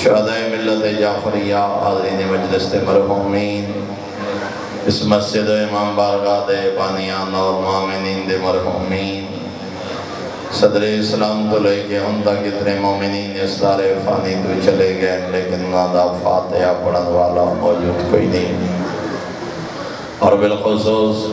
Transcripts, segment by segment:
شہدائے ملت جعفریہ حاضرین مجلس مرحومین اس مسجد امام بارگاہ دے بانیان اور مومنین دے مرحومین صدر اسلام تو لے کے ان تک اتنے مومنین اس دار فانی تو چلے گئے لیکن نادا فاتحہ پڑھن والا موجود کوئی نہیں اور بالخصوص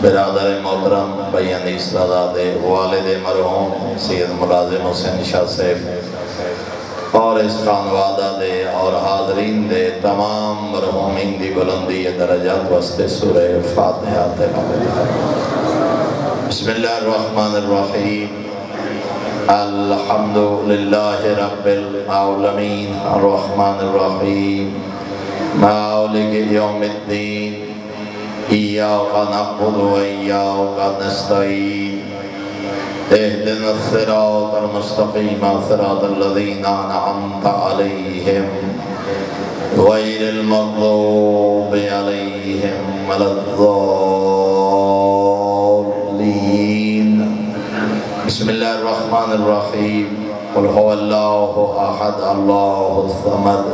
برادر محترم بھائی انیس دادے والد مرحوم سید ملازم حسین شاہ صاحب اور اس خانوادہ دے اور حاضرین دے تمام مرحومین دی بلندی درجات واسطے سورہ فاتحہ تلاوت بسم اللہ الرحمن الرحیم الحمدللہ رب العالمین الرحمن الرحیم مالک یوم الدین ایاک نعبد و ایاک نستعین اهدنا الصراط المستقيم صراط الذين أنعمت عليهم غير المغضوب عليهم ولا الضالين بسم الله الرحمن الرحيم قل هو الله أحد الله الصمد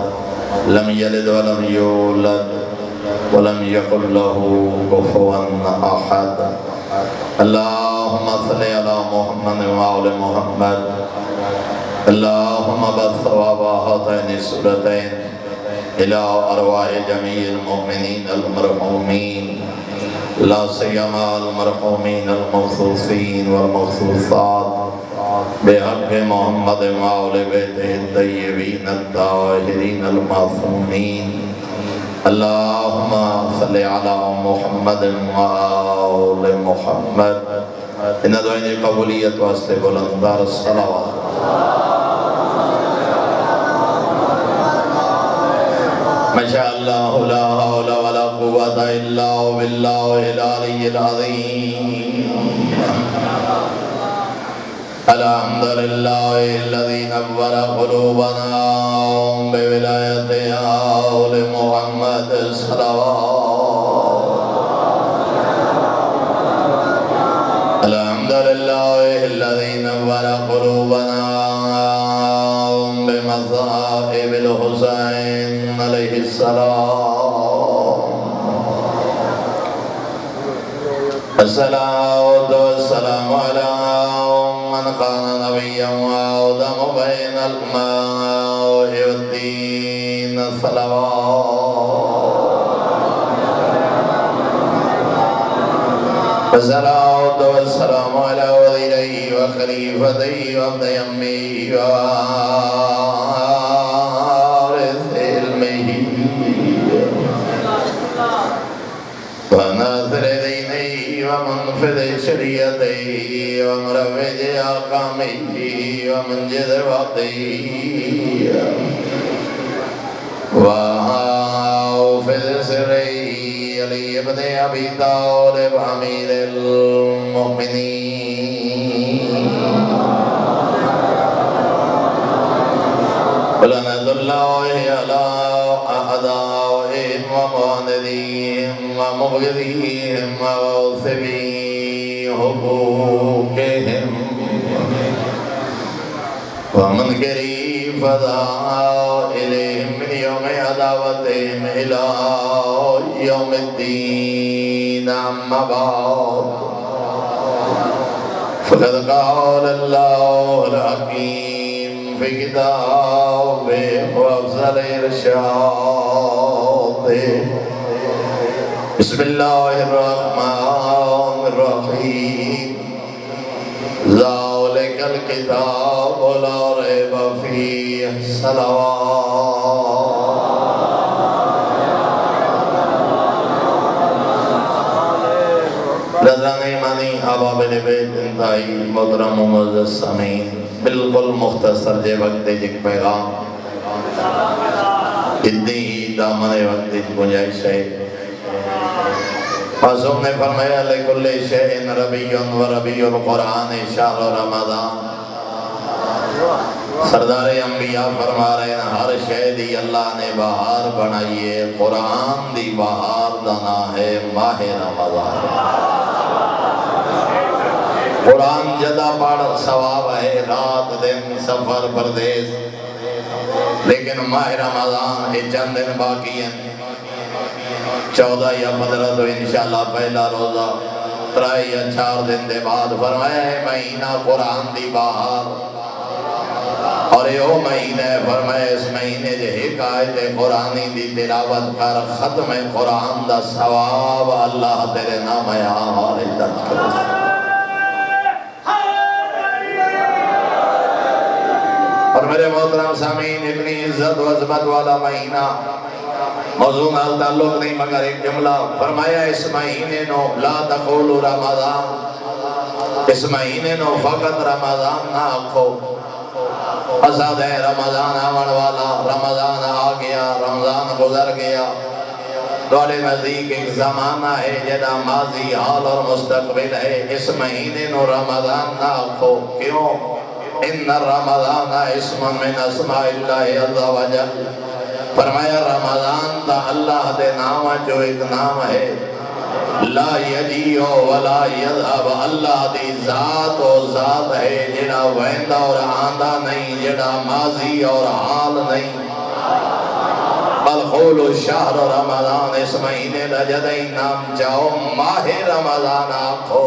لم يلد ولم يولد ولم يكن له كفوا أحد اللهم صل على محمد وعلى محمد اللهم بث ثواب هاتين السورتين إلى أرواح جميع المؤمنين المرحومين لا سيما المرحومين المخصوصين والمخصوصات بحق محمد وعلى بيته الطيبين الطاهرين المعصومين اللهم صل على محمد وآل محمد ان دعائیں قبولیت واسطے بلندار الصلوات ماشاء اللہ لا حول ولا قوة الا بالله العلی العظیم الحمد للہ الذي نور قلوبنا بولایت آل محمد صلوات الحمد للہ الذي نور قلوبنا بمصائب الحسین علیہ السلام الصلاة والسلام على من كان نبيا وآدم بين الماء والدين الصلوات الصلاة والسلام على وزيره وخليفته وابن يمه ووارث علمه وناصر دينه ومنفذ شريعته ومروج أحكامه ومنجز وقته وحافظ سره علي بن أبي طالب أمير المؤمنين ولعنة الله على أعدائهم ومعانديهم ومبغضيهم وغاصبي حقوقهم ومنكري فضائلهم من يوم عداوتهم إلى يوم الدين أما بعد فقد قال الله الحكيم في كتابه وأفضل إرشاده بسم الله الرحمن الرحيم ذلك الكتاب لا ريب فيه صلوات نظران ایمانی آباب بیت انتہائی محترم و معزز سامعین بالکل مختصر جے وقت ایک پیغام اتنی ہی دامن وقت گنجائش ہے معصوم نے فرمایا لکل شیء ربیع و ربیع القرآن شہر رمضان سردار انبیاء فرما رہے ہیں ہر شے دی اللہ نے بہار بنائیے قرآن دی بہار دنا ہے ماہ رمضان قرآن جدا پڑھ ثواب ہے رات دن سفر پردیس لیکن ماہ رمضان یہ چند دن باقی ہیں 14 یا 15 تو انشاءاللہ پہلا روزہ 3 یا 4 دن دے بعد فرمایا ہے مہینہ قرآن دی بہار اور یہ مہینہ ہے فرمایا اس مہینے جے ایک آیت قرآنی دی تلاوت کر ختم قرآن دا ثواب اللہ تیرے نام اعمال درج کرے اور میرے محترم سامعین اتنی عزت و عظمت والا مہینہ موضوع میں تعلق نہیں مگر ایک جملہ فرمایا اس مہینے نو لا تقولوا رمضان اس مہینے نو فقط رمضان نہ آکھو اساد ہے رمضان آمن والا رمضان آ گیا رمضان گزر گیا دوالے نزدیک ایک زمانہ ہے جدا ماضی حال اور مستقبل ہے اس مہینے نو رمضان نہ آکھو کیوں ان رمضان اسم من اسماء اللہ عز و جل فرمایا رمضان تا اللہ دے نام جو ایک نام ہے لا یجیو ولا یذہب اللہ دی ذات و ذات ہے جڑا ویندہ اور آندہ نہیں جڑا ماضی اور حال نہیں بل قولوا شہر رمضان اس مہینے دا جدہی نام جاؤ ماہ رمضان آکھو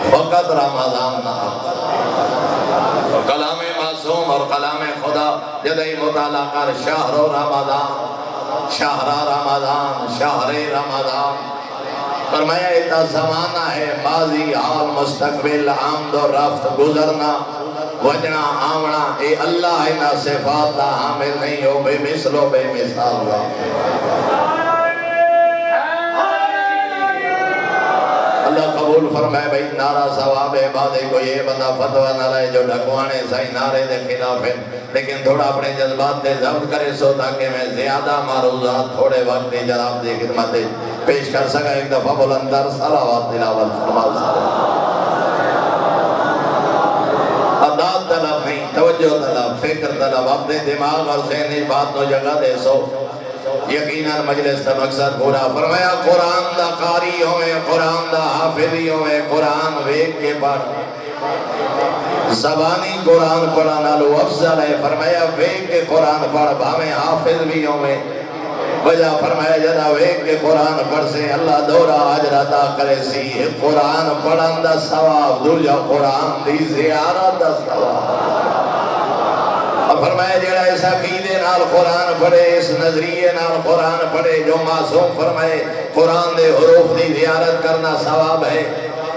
فقط رمضان نہ آکھو کلام معصوم اور کلام خدا جدہی مطالعہ کر شہر رمضان شہر رمضان شہر رمضان فرمایا ایتا زمانہ ہے ماضی حال مستقبل آمد و رفت گزرنا وجنا آمنا اے اللہ اینا صفات دا حامل نہیں ہو بے مثل و بے مثال ہوا اللہ قبول فرمائے بھئی نعرہ ثواب عبادے کو یہ بندہ فتوہ نہ رہے جو ڈھکوانے صحیح نعرے دے خلاف ہے لیکن تھوڑا اپنے جذبات دے ضبط کرے سو تاکہ میں زیادہ معروضات تھوڑے وقت جناب دی خدمت پیش کر سکا ایک دفعہ بلندر صلوات تلاوت فرماؤ عداد طلب نہیں توجہ طلب فکر طلب اپنے دماغ اور ذہنی بات نو جگہ دے سو یقیناً مجلس تا مقصد پورا فرمایا قرآن دا قاری ہوئے قرآن دا حافظی ہوئے قرآن ویک کے پڑھ زبانی قرآن پڑھانا لو افضل ہے فرمایا ویک کے قرآن پڑھ بھامیں حافظ بھی ہوئے وجہ فرمایا جدا ویک کے قرآن پڑھ سے اللہ دورہ عجر عطا کرے سی قرآن پڑھن دا ثواب دوجہ قرآن دی زیارت دا ثواب فرمایا جڑا اس عقیدے نال قرآن پڑھے اس نظریے نال قرآن پڑھے جو معصوم فرمائے قرآن دے حروف دی زیارت کرنا ثواب ہے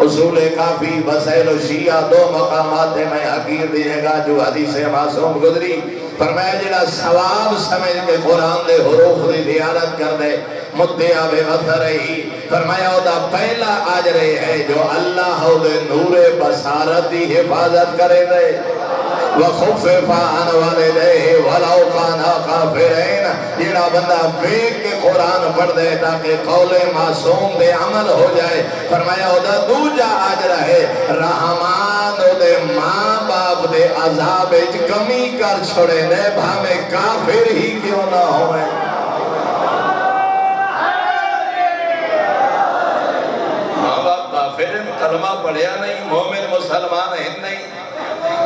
اصول کافی وسائل و شیعہ 2 مقامات میں حقیر دینے گا جو حدیث معصوم گزری فرمایا جڑا ثواب سمجھ کے قرآن دے حروف دی زیارت کر دے مدعا بے وطر ہی فرمایا دا پہلا آجرے ہے جو اللہ دے نور بصارت دی حفاظت کرے دے وَخُفِّفَ عَنْ وَالِدَيْهِ وَلَوْ كَانَ كَافِرِينَ جیڑا بندہ بیک کے قرآن پڑھ دے تاکہ قول معصوم دے عمل ہو جائے فرمایا دا دوجہ آجر ہے رحمان دے ماں باپ دے عذاب اچ کمی کر چھوڑے دے بھامے کافر ہی کیوں نہ ہوئے ماں باپ کافر کلمہ پڑھیا نہیں مومن مسلمان ہیں نہیں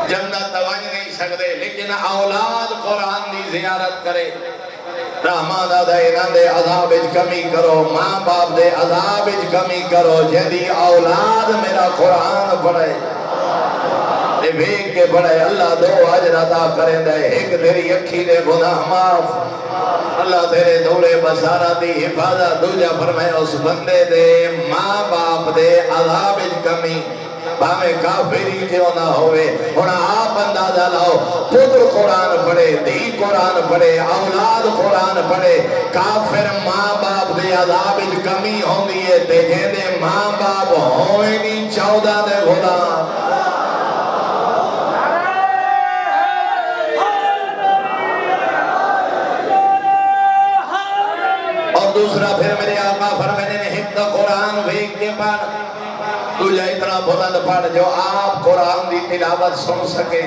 جنت توانج نہیں سکتے لیکن اولاد قرآن دی زیارت کرے رحمان دے انہاں دے عذاب اچ کمی کرو ماں باپ دے عذاب اچ کمی کرو جدی اولاد میرا قرآن پڑھے دے بھیگ کے پڑھے اللہ 2 عجر عطا کریں دے ایک تیری اکھی دے گناہ معاف اللہ تیرے دورے بصارت دی حفاظت دوجہ فرمائے اس بندے دے ماں باپ دے عذاب اچ کمی بھامے کافری کیوں نہ ہوئے ہونا آپ اندازہ لاؤ پتر قرآن پڑھے دی قرآن پڑھے اولاد قرآن پڑھے کافر ماں باپ دے عذاب اچ کمی ہوندی ہے تے جیندے ماں باپ ہوئے نہیں 14 دے غلام اور دوسرا پھر میرے آقا فرمانے نے حفظ قرآن ویک کے پڑھ تجھے اتنا بلند پڑھ جو آپ قرآن دی تلاوت سن سکے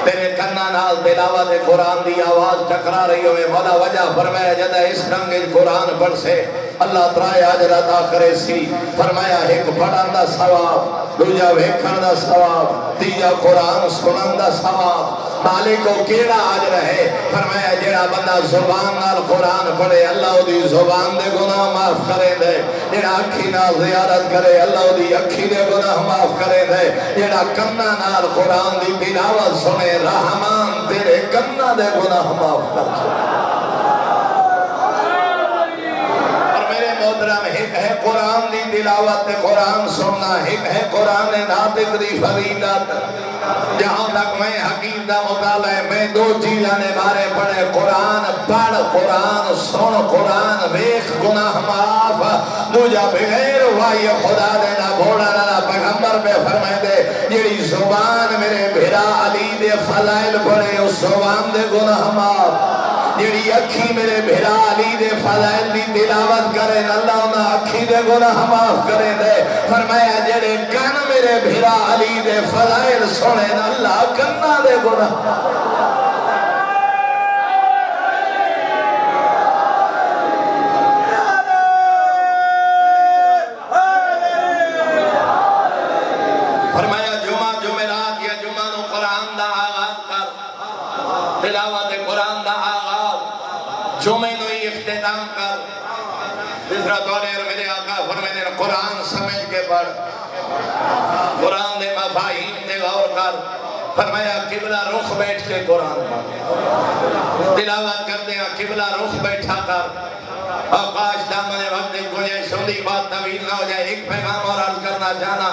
تیرے کنہ نال تلاوت قرآن دی آواز ٹکرا رہی ہوئے مولا وجہ فرمایا جدہ اس رنگ قرآن پڑھ سے اللہ ترائے عجر عطا کرے سی فرمایا ایک پڑھن دا ثواب دوجہ ویکھن دا ثواب تیجا قرآن سنن دا ثواب مالک کو کیڑا آج رہے فرمایا جیڑا بندہ زبان نال قرآن پڑھے اللہ دی زبان دے گناہ معاف کرے دے جیڑا اکھی نال زیارت کرے اللہ دی اکھی دے گناہ معاف کرے دے جیڑا کنہ نال قرآن دی تلاوت سنے رحمان تیرے کنہ دے گناہ معاف کر محترم ایک ہے قرآن دی تلاوت قرآن سننا ایک ہے قرآن ناطق دی فضیلت جہاں تک میں حقیق دا مطالعہ میں دو چیزاں نے بارے پڑھے قرآن پڑھ قرآن سن قرآن ویخ گناہ معاف دوجا بغیر وائی خدا دینا بھوڑا نہ پیغمبر پہ فرمائے دے جیڑی زبان میرے بھیرا علی دے فضائل پڑھے اس زبان دے گناہ معاف جیڑی اکھی میرے بھیرا علی دے فضائل دی تلاوت کریں اللہ انہا اکھی دے گناہ معاف کریں دے فرمایا جیڑے کن میرے بھیرا علی دے فضائل سنیں اللہ کنہ دے گناہ فرمایا جمعہ جمعرات یا جمعہ نو قرآن دا آغاز کر تلاوت قرآن دا آغاز جمعہ نو اختتام کر تیسرا دوریر میرے آقا فرمائے قرآن سمجھ کے پڑھ قرآن دے مفاہیم دے غور کر فرمایا قبلہ رخ بیٹھ کے قرآن پڑھ تلاوت کرتے ہیں قبلہ رخ بیٹھا کر آقاش دامن وقت گنجے سندی بات طویل نہ ہو جائے ایک پیغام اور عرض کرنا چاہنا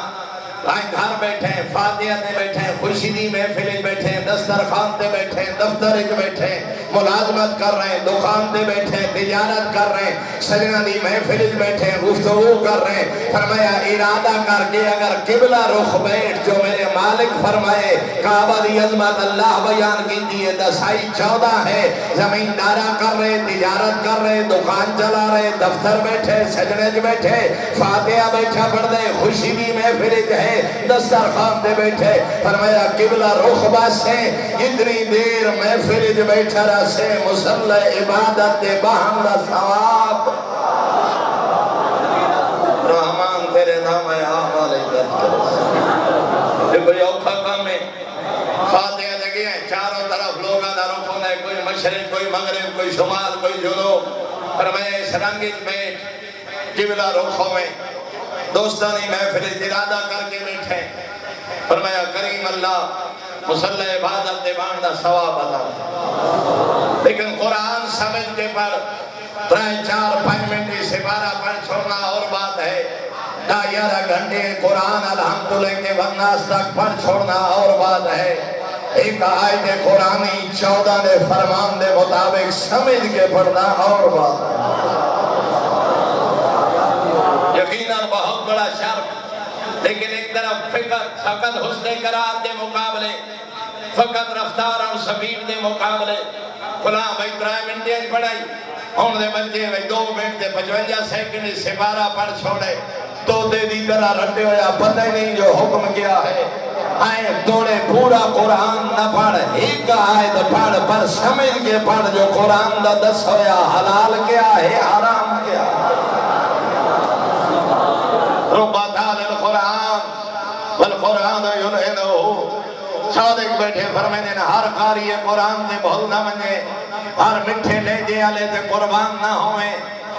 آئیں گھر بیٹھے ہیں فاتحہ تے بیٹھے ہیں خوشیدی محفل بیٹھے ہیں دسترخوان تے بیٹھے ہیں دفتر بیٹھے ہیں ملازمت کر رہے ہیں دکان تے بیٹھے ہیں تجارت کر رہے ہیں سجنہ دی محفل بیٹھے ہیں گفتگو کر رہے ہیں فرمایا ارادہ کر کے اگر قبلہ رخ بیٹھ جو میرے مالک فرمائے کعبہ دی عظمت اللہ بیان کی دیئے 10/14 ہے زمیندارہ کر رہے تجارت کر رہے دکان چلا رہے دفتر بیٹھے سجنے بیٹھے فاتحہ بیٹھا پڑھ دے خوشیدی محفل ہے دسترخوان دے بیٹھے فرمایا قبلہ رخ باسے اتنی دیر محفل جو بیٹھا رسے مسلح عبادت دے باہم دا ثواب رحمان تیرے نام ہے آمال عبادت کرو یہ کوئی اوکھا کام ہے فاتحہ دے گئے ہیں چاروں طرف لوگاں دا رخ ہونا ہے کوئی مشرق کوئی مغرب کوئی شمال کوئی جنوب فرمایا اس رنگت بیٹھ قبلہ رخ ہوئے دوستانی محفل ارادہ کر کے بیٹھے فرمایا کریم اللہ مسلح عبادت دے باندھا ثواب عطا لیکن قرآن سمجھ کے پر 3-4-5 منٹ کی سپارہ پڑھ چھوڑنا اور بات ہے 11 گھنٹے قرآن الحمدللہ کے والناس تک پڑھ چھوڑنا اور بات ہے ایک آیت قرآنی 14 نے فرمان دے مطابق سمجھ کے پڑھنا اور بات ہے یقیناً بہت بڑا شرف لیکن ایک طرف فقط حسن قرآن دے مقابلے فقط رفتار اور سبیب دے مقابلے فلاں بھائی 3 منٹیں پڑھائی ہون دے بچے بھائی 2 منٹ دے 55 سیکنڈ سپارہ پڑھ چھوڑے تو دے دی طرح رٹے ہویا پتہ ہی نہیں جو حکم کیا ہے آئے توڑے پورا قرآن نہ پڑھ ایک آیت پڑھ پر سمجھ کے پڑھ جو قرآن دا دس ہویا حلال کیا ہے حرام کیا ربا دال القرآن والقرآن ينعنه صادق بیٹھے فرمائنے ہر قاری قرآن دے بھول نہ منے ہر مٹھے لے دے آلے دے قربان نہ ہوئے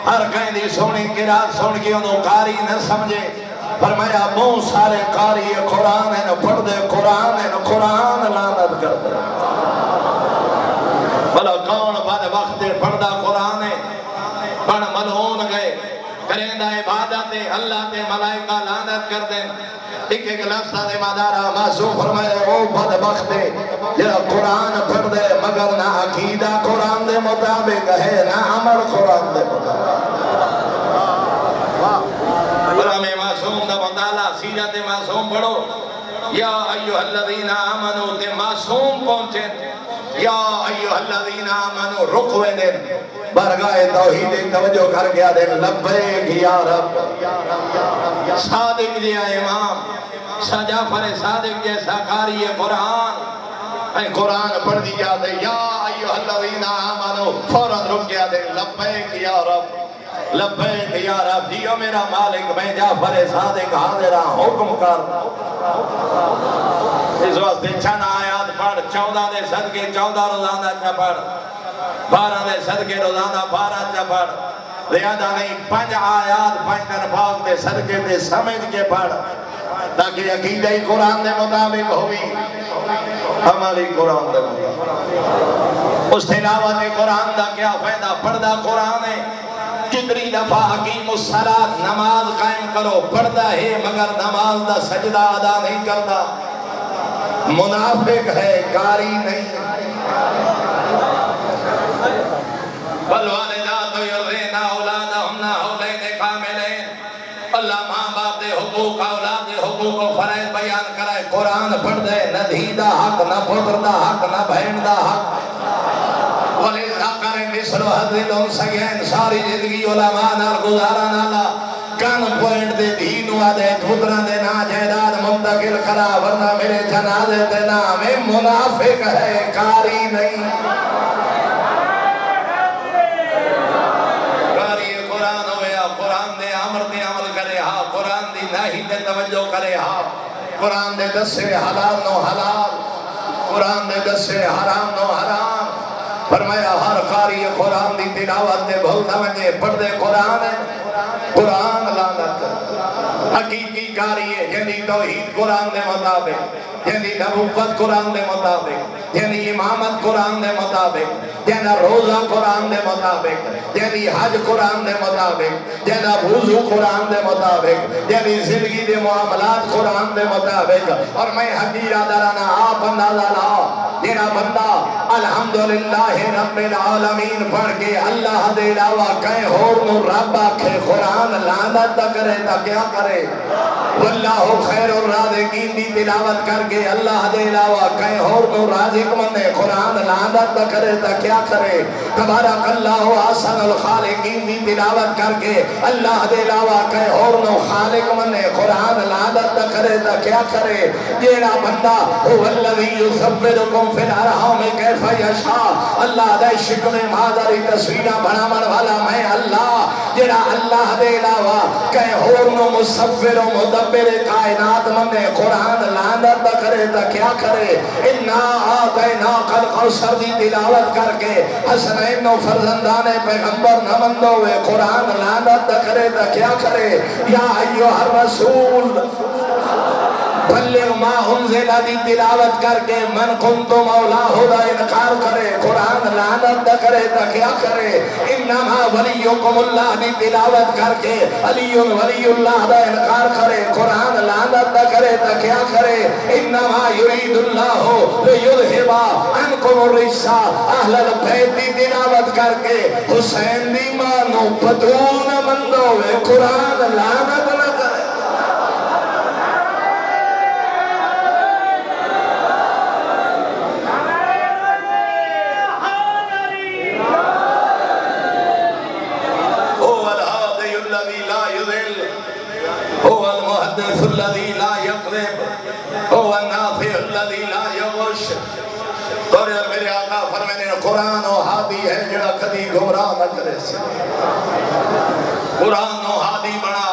ہر کہیں دی سونی قرآن سن کے انہوں قاری نہ سمجھے فرمایا بہت سارے قاری قرآن ہے پڑھ دے قرآن ہے قرآن لعنت کر دے بھلا کون بعد وقت پڑھ دا قرآن ہے پڑھ ملعون گئے کریں دا عبادت اللہ تے ملائکہ لعنت کر دیں ایک لفظ دے مدارہ معصوم فرمائے او بدبخت جرا قرآن پڑھ دے مگر نہ عقیدہ قرآن دے مطابق ہے نہ عمل قرآن دے مطابق قرآن معصوم دا مطالعہ سیرت معصوم پڑھو یا ایوہ الذین آمنوا تے معصوم پہنچے یا ایوہ الذین آمنوا رکوے دن برگاہ توحید توجہ کر گیا دن لبیک یا رب صادق جیا امام جعفر صادق جیسا قاری قرآن قرآن پڑھ دیا دے یا ایوہ الذین آمنوا فوراں رک گیا دن لبیک یا رب لبیک یا رب دیو میرا مالک میں جعفر صادق حاضرہ حکم کر اس وقت چھنا آیا آیات پڑھ 14 دے صدقے 14 روزانہ چا پڑھ 12 دے صدقے روزانہ 12 چا پڑھ زیادہ نہیں 5 آیات 5 دن پاک دے صدقے تے سمجھ کے پڑھ تاکہ عقیدہ قرآن دے مطابق ہوئی ہماری قرآن دے مطابق اس تلاوت قرآن دا کیا فائدہ پڑھدا قرآن ہے جتنی دفعہ حکیم الصلاۃ نماز قائم کرو پڑھتا ہے مگر نماز دا سجدہ ادا نہیں کرتا منافق ہے قاری نہیں والوالدات یرضعن اولادہن حولین کاملین اللہ ماں باپ دے حقوق اولاد دے حقوق و فرائض بیان کرائے قرآن پڑھ دے نہ دھی دا حق نہ پتر دا حق نہ بہن دا حق وَلِذَّكَرِ مِثْلُ حَظِّ الْأُنثَيَيْنِ ساری زندگی علماء نال گزارا نالا کان پوائنٹ دے دین وادے پتراں دے نا جائیداد منتقل کرا ورنہ میرے جنازے تے نام منافق ہے قاری نہیں قاری قرآن ہویا قرآن دے عمل کرے ہاں قرآن دی نہیں تے توجہ کرے ہاں قرآن دے دسے حلال نو حلال قرآن دے دسے حرام نو حرام فرمایا ہر قاری قرآن دی تلاوت دے بھولنا مجھے پڑھ دے قرآن ہے قرآن لعنت حقیقی قاری ہے جنہی توحید قرآن دے مطابق جنہی نبوت قرآن دے مطابق جنہی امامت قرآن دے مطابق جنہا روزہ قرآن دے مطابق جنہی حج قرآن دے مطابق جنہا وضو قرآن دے مطابق جنہی زندگی دے معاملات قرآن دے مطابق اور میں حقیرہ درانا آپ اندازہ لا جنہا بندہ الحمدللہ رب العالمین پڑھ کے اللہ دے علاوہ کہیں ہور نو رب آکھے قرآن لعنت دا کرے تا کیا کرے واللہ خیر الرازقین دی تلاوت کر کے اللہ دے علاوہ کہیں ہور نو رازق مندے قرآن لعنت دا کرے تا کیا کرے تبارک اللہ احسن الخالقین دی تلاوت کر کے اللہ دے علاوہ کہیں ہور نو خالق مندے قرآن لعنت دا کرے تا کیا کرے جیڑا بندہ هو الذی یصورکم فی الارحام کیف یشاء اللہ دے شکل مادری تصویرہ بنامن والا میں اللہ جڑا اللہ دے علاوہ کہیں ہور نو مصور و مدبر کائنات مندے قرآن لعنت دا کرے تا کیا کرے انا آتینا الکوثر دی تلاوت کر کے حسنین و فرزندان پیغمبر نہ مندو ہوئے قرآن لعنت دا کرے تا کیا کرے یا ایوہ الرسول بلغ ما انزل دی تلاوت کر کے من کنت مولا خدا انکار کرے قرآن لعنت دا کرے تا کیا کرے انما ولیکم اللہ دی تلاوت کر کے علی ولی اللہ دا انکار کرے قرآن لعنت دا کرے تا کیا کرے انما یرید اللہ لیذہبا عنکم الرجس اہل البیت دی تلاوت کر کے حسین دی مانو پتون مندوے قرآن لعنت نہ کرے الذي لا يقرب هو النافع الذي لا يغش اور میرے آقا فرمانے قرآن و ہادی ہے جڑا کدی گمراہ نہ کرے قرآن و ہادی بنا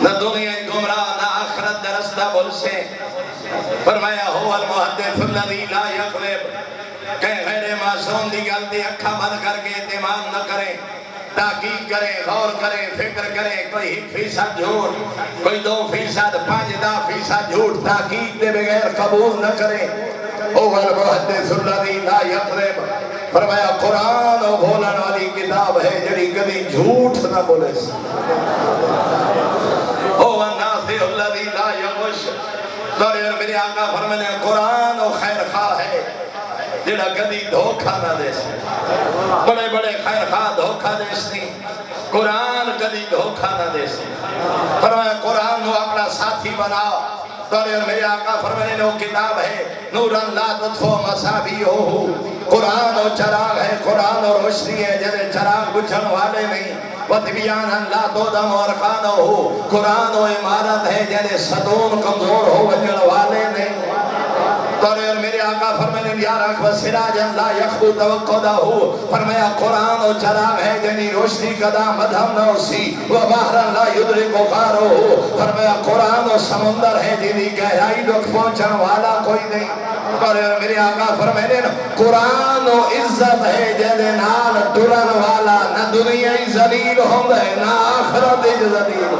نہ دنیا گمراہ نہ آخرت دا رستہ بول سے فرمایا هو المحدث الذي لا يقرب کہ غیر معصوم دی غلطی اکھا بند کر کے اعتماد نہ کرے تحقیق کرے غور کرے فکر کرے کوئی 1% جھوٹ کوئی 2% 5-10% جھوٹ تحقیق دے بغیر قبول نہ کرے او المحدث الذی لا یقرب فرمایا قرآن و بولن والی کتاب ہے جڑی کبھی جھوٹ نہ بولے او الناصح الذی لا یغش میرے آقا فرمانے قرآن و خیر خواہ ہے جڑا کدی دھوکہ نہ دے سے بڑے بڑے خیر خواہ دھوکہ دے سے قرآن کدی دھوکہ نہ دے سے فرمایا قرآن نو اپنا ساتھی بنا میرے آقا فرمانے لو کتاب ہے نوران لا تطفو مصابی ہو قرآن و چراغ ہے قرآن اور روشنی ہے جنہیں چراغ بجھن والے نہیں وَتِبِيَانًا لَا تُودَمُ وَرْقَانَهُ قرآن و عمارت ہے جنہیں ستون کمزور ہو وجن والے نہیں اور میرے آقا فرمانے یا رکھ سراجا لا یخبو توقدہ، فرمایا قرآن و چراغ ہے جنی روشنی قدہ مدھم نوسی و بحرا لا یدرک غارو، فرمایا قرآن و سمندر ہے جنی گہرائی دکھ پہنچن والا کوئی نہیں۔ اور میرے آقا فرمانے قرآن و عزت ہے جنی نال ٹرن والا نہ دنیا ذلیل ہوں ہے نہ آخرت ذلیل۔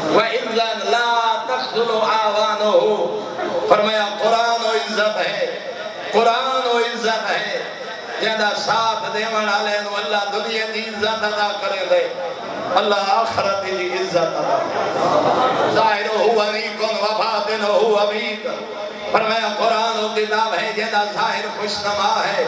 وَإِذَّن لَا تَخْذُلُ آوَانُهُ، فرمایا قرآن و عزت ہے، قرآن و عزت ہے جیدہ ساتھ دیوان علیہ و اللہ دنیا دی عزت ادا کرے دے، اللہ آخرت دی عزت ادا کرے۔ ظاہرہو علیکن و باطنہو عبید، فرمایا قرآن و کتاب ہے جیدہ ظاہر خوشنما ہے،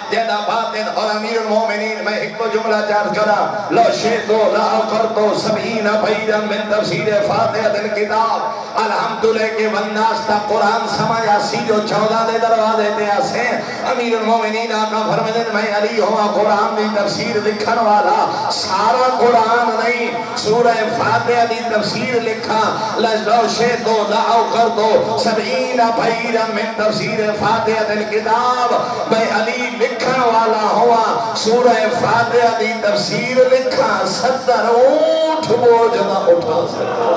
جیدہ باطن اور امیر المومنین میں ایک کو جملہ چارج کرا لو شیطو لا اقرتو سبعین بیدا من تفسیر فاتحت الکتاب الحمدللہ کے والناس تا قرآن سمایا سی جو 14 دے دروازے دے آسے امیر المومنین آقا فرمدن میں علی ہوا قرآن دی تفسیر لکھن والا سارا قرآن نہیں سورہ فاتحہ دی تفسیر لکھا لو شیطو لا اقرتو سبعین بیدا من تفسیر فاتحت الکتاب میں علی لکھن والا ہوا سورہ فاتحہ دی تفسیر لکھا 70 اونٹ بوجھ نہ اٹھا سکتا۔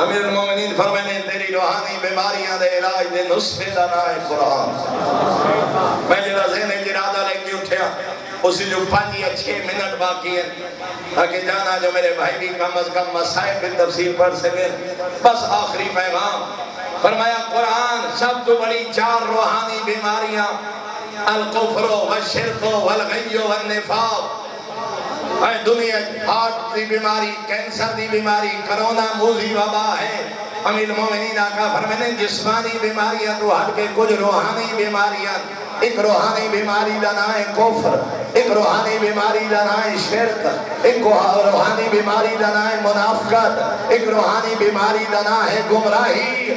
امیر المومنین فرمانے تیری روحانی بیماریاں دے علاج دے نسخے دا نائے قرآن۔ میں جڑا ذہن ارادہ لے کے اٹھیا اسی جو 5-6 منٹ باقی ہیں تاکہ جانا جو میرے بھائی بھی کم از کم مسائل بھی تفسیر پڑھ سکے۔ بس آخری پیغام فرمایا قرآن سب تو بڑی 4 روحانی بیماریاں الکفر والشرک والغی والنفاق، دنیا ہارٹ دی بیماری، کینسر دی بیماری، کرونا موذی وبا ہے۔ امیر المومنین آقا فرمانے جسمانی بیماریاں تو ہٹ کے کچھ روحانی بیماریاں، ایک روحانی بیماری دا نام ہے کفر، ایک روحانی بیماری دا نام ہے شرک، ایک روحانی بیماری دا نام ہے منافقت، ایک روحانی بیماری دا نام ہے گمراہی۔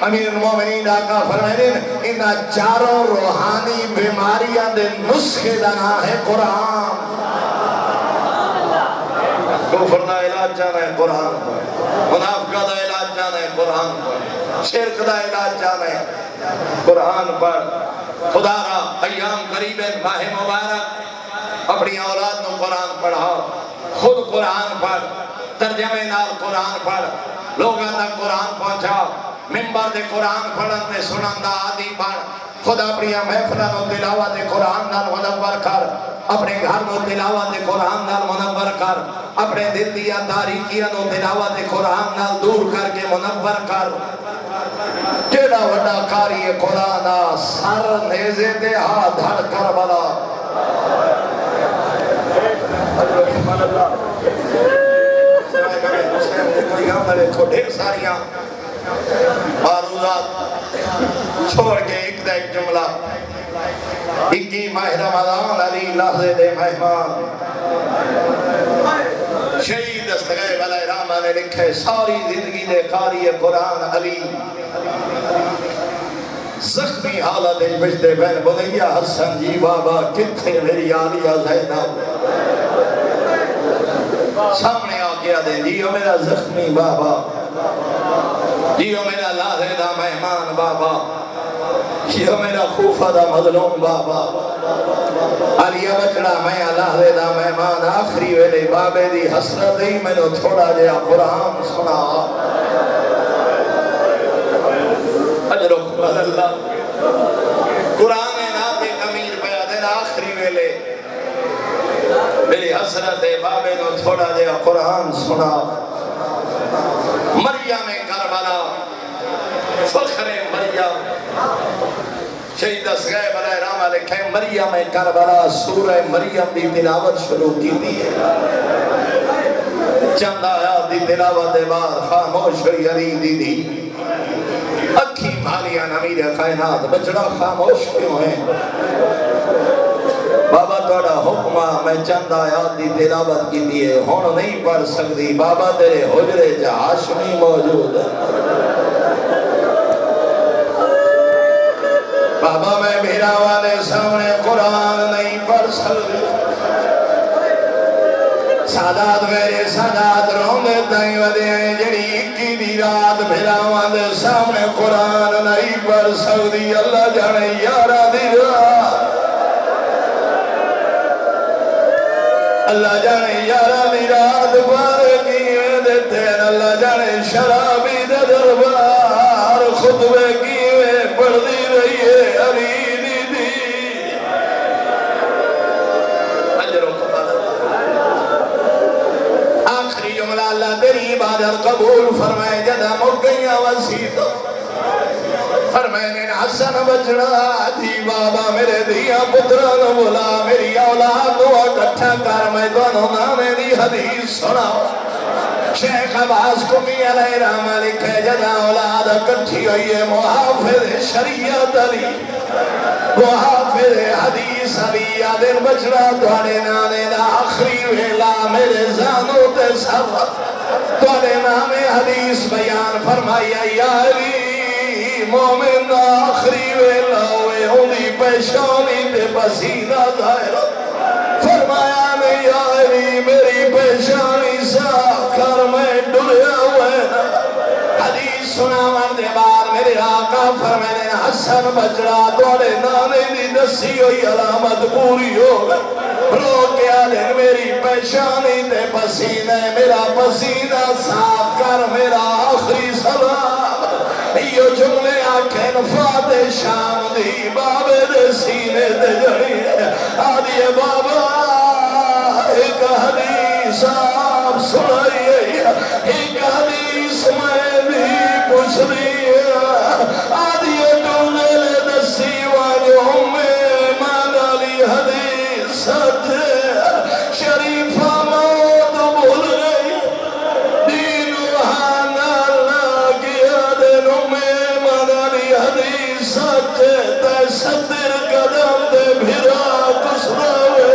امیر المومنین آقا فرمانے ان 4 روحانی بیماریاں دے نسخے دا نام ہے قرآن۔ کفر دا علاج جانا ہے قرآن پر، منافقہ دا علاج جانا ہے قرآن پر، شرک دا علاج جانا ہے قرآن پر۔ خدا را ایام قریب ماہ مبارک اپنی اولاد نو قرآن پڑھا، خود قرآن پڑھ، ترجمے نال قرآن پڑھ، لوگاں تک قرآن پہنچا، ممبر دے قرآن پڑھن دے سنن دا عادی پڑھ، خود اپنی محفلہ نو تلاوت قرآن نال منور کر، اپنے گھر نو تلاوت قرآن نال منور کر، اپنے دل دیا تاریکیاں نو تلاوت قرآن نال دور کر کے منور کر۔ کیڑا وڈا قاری قرآن سر نیزے دے ہاتھ دھڑ کر بلا۔ ڈھیر ساریاں معروضات چھوڑ کے ایک دا ایک جملہ 21 ماہ رمضان علی لحظے دے مہمان شہید دستگاہ علیہ رحمہ نے لکھے ساری زندگی دے قاری قرآن علی زخمی حالت بجدے بین بنیہ حسن جی بابا کتھے میری آلیہ زینب سامنے آ گیا دے جیو میرا زخمی بابا، جیو میرا لاہے دا مہمان بابا، جیو میرا خوفہ دا مظلوم بابا، علیہ بچڑا میں لاہے دا مہمان آخری ویلے بابے دی حسرت ہی میں نے تھوڑا جیا قرآن سنا۔ اجرک اللہ قرآن ناطق امیر بیادن آخری ویلے میری حسرت بابے نو تھوڑا جیا قرآن سنا۔ مریم کربلا فخر مریم شہید اسغیب علیہ رحمہ لکھے مریم کربلا سورہ مریم دی تلاوت شروع کی دی ہے، چند آیات دی تلاوت دے بعد خاموش ہوئی علی دی دی اکھی مالیاں امیر کائنات بچڑا خاموش کیوں ہیں؟ بابا توڑا حکمہ میں چند آیات دی تلاوت کی دیئے ہون نہیں پڑھ سکتی، بابا تیرے حجرے جا ہاشمی موجود ہے، بابا میں میرا والے سامنے قرآن نہیں پڑھ سکتی، سادات میرے سادات روندے تائیں ودے ہیں جڑی اکی دی رات بھیلاوان دے سامنے قرآن نہیں پڑھ سکتی اللہ جانے یارہ دی رات اللہ جانے یارہ دی رات بارے کیویں دیتے ہیں اللہ جانے شرابی دے دربار خطبے کیویں پڑھ دی رہی ہے علی دی دی اجروں کو آخری جملہ اللہ تیری عبادت قبول فرمائے جدہ مکیاں وسیط فرمائے حسن بچڑا تھی بابا میرے دیا پتران بولا میری اولاد دعا کٹھا کر میں دونوں نانے دی حدیث سنا شیخ عباس کمی علیہ رحمہ لکھے جدہ اولاد کٹھی ہوئی ہے محافظ شریعت علی محافظ حدیث علی آدھر بچڑا دوارے نانے دا آخری ویلا میرے زانوں تے سب دوارے نانے حدیث بیان فرمایا یا علی مومن آخری ویلا ہوئے ہوندی پیشانی تے پسینہ ظاہر فرمایا نہیں یا علی میری پیشانی ساکھ کر میں ڈلیا ہوئے حدیث سنا مندے بار میرے آقا فرمائے حسن بچڑا دوڑے نانے دی دسی ہوئی علامت پوری ہو رو کیا دن میری پیشانی تے پسینہ میرا پسینہ صاف کر میرا آخری سلام یہ جملے آنکھیں فاتح شام دی بابے دے سینے دے جڑی آدھی بابا ایک حدیث آپ سنائیے ایک حدیث میں بھی پوچھ رہی آدھی جملے دسی واجوں میں مانالی حدیث سچ شریفہ موت بھول گئی دین وحانا لگیا دنوں میں مانالی حدیث سچ تے صدر قدم دے بھرا کس روے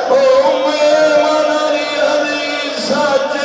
او میں مانالی حدیث سچ